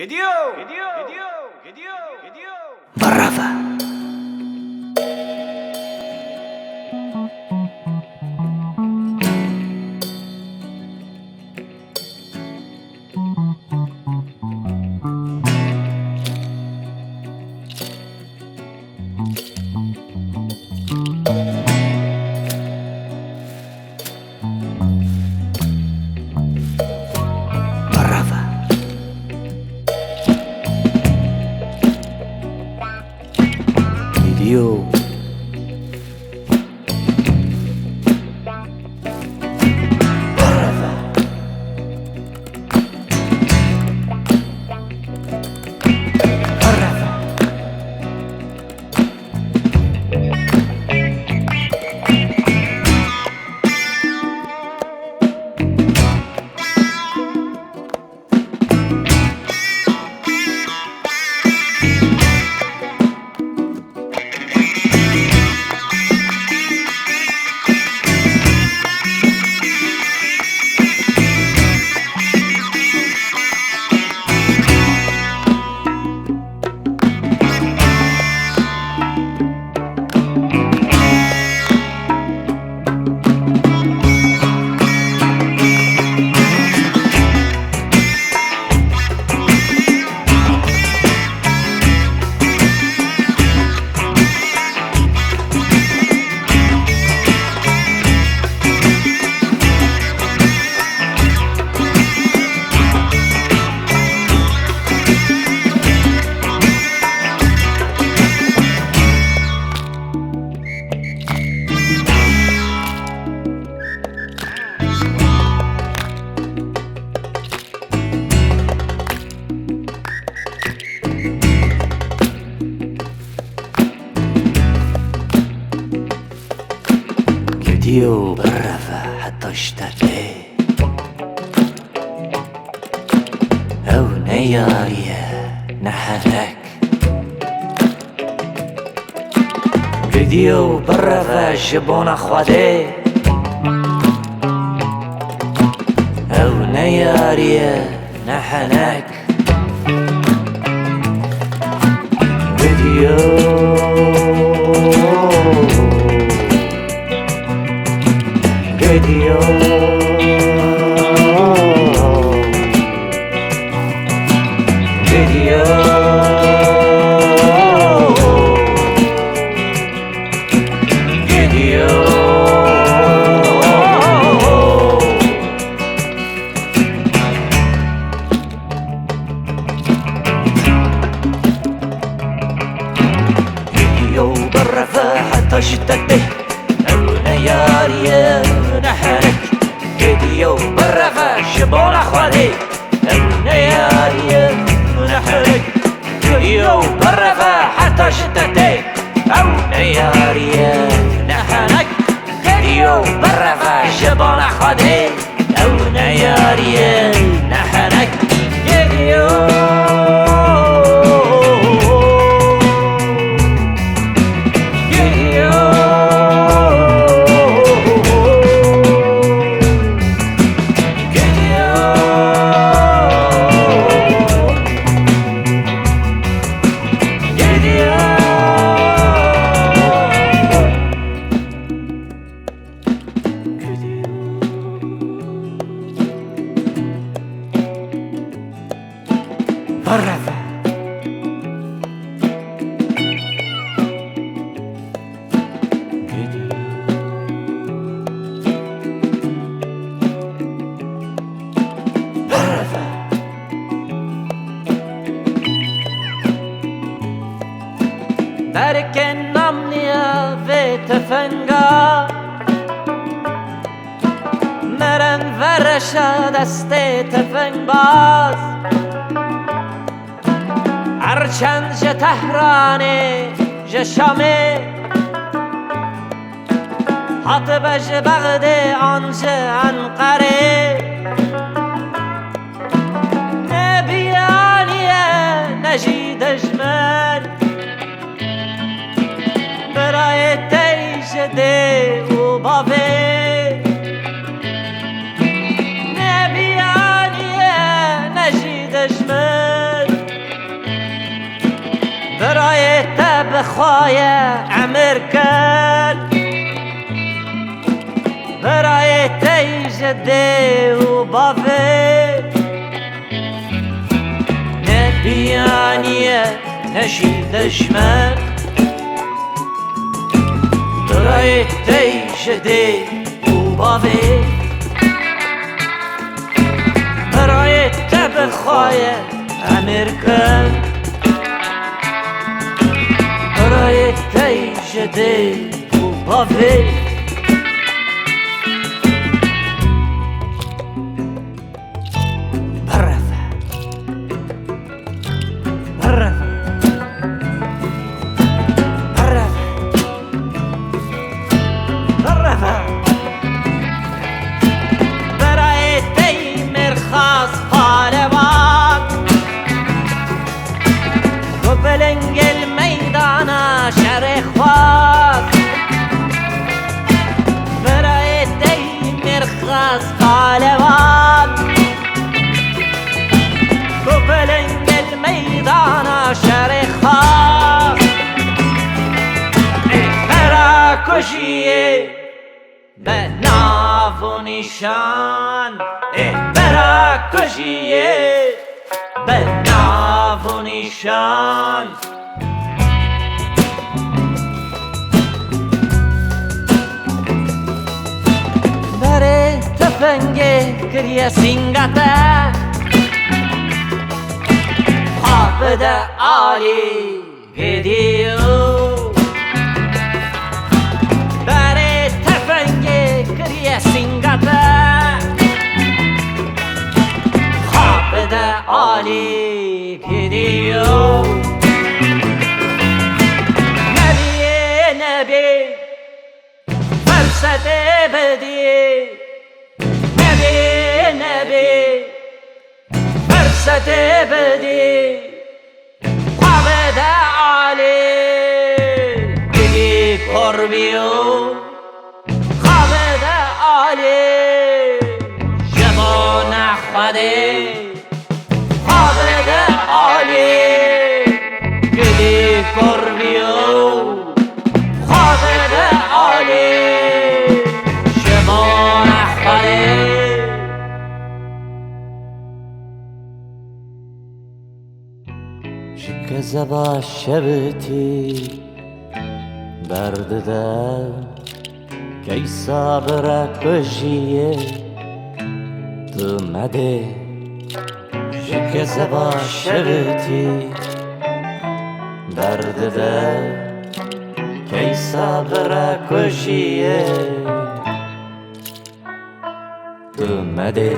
Gidiyo. Bireve. Gidiyo. Gidiyo bireve heta اشتبه او نه یاریه نه هنک gidiyo bireve ji Bona Xwedê ew ne yarî ne henek gidiyo Gidiyo Gidiyo Gidiyo Gidiyo bireve heta اشتبه او نه یاریه نه هنک gidiyo bireve ji Bona Xwedê ew ne yarî ne henek gidiyo bireve heta ji destê ew ne yarî ne henek gidiyo bireve ji Bona Xwedê ew ne yarî ne henek gidiyo Bireve Berikên namliya ve tifinga Mirinvereşa destê tifingbaz Herçend ji Tahranê ji Şamê Hatibe ji Bexdê an ji Enqerê Ne biyanî ne jî dijmin Birayê ji dê û bavê Ne biyanî ne jî dijmin برای تا بخواه امیرکن برای تیج دی و بافه نه بیانیه نشی دشمن برای تیج دی و بافه برای تا بخواه امیرکن برای تیج دی و بافه به ناف و نشان برا کشیه به ناف و نشان بره تفنگه کریه سینگته حافظه آلی گیدیو سینگاتا خواب ده عالی گیدیو نبی فرصت بدی نبی فرصت بدی خواب ده عالی گیدی قربیو Bona Xwedê Havede alî Gidî korbiyo Havede alî Bona Xwedê Şikeze baş şebitî berdide Keysa bire kujiyê Tu mede Şikeze baş şebitî berdide Keysa bire kujiyê Tu mede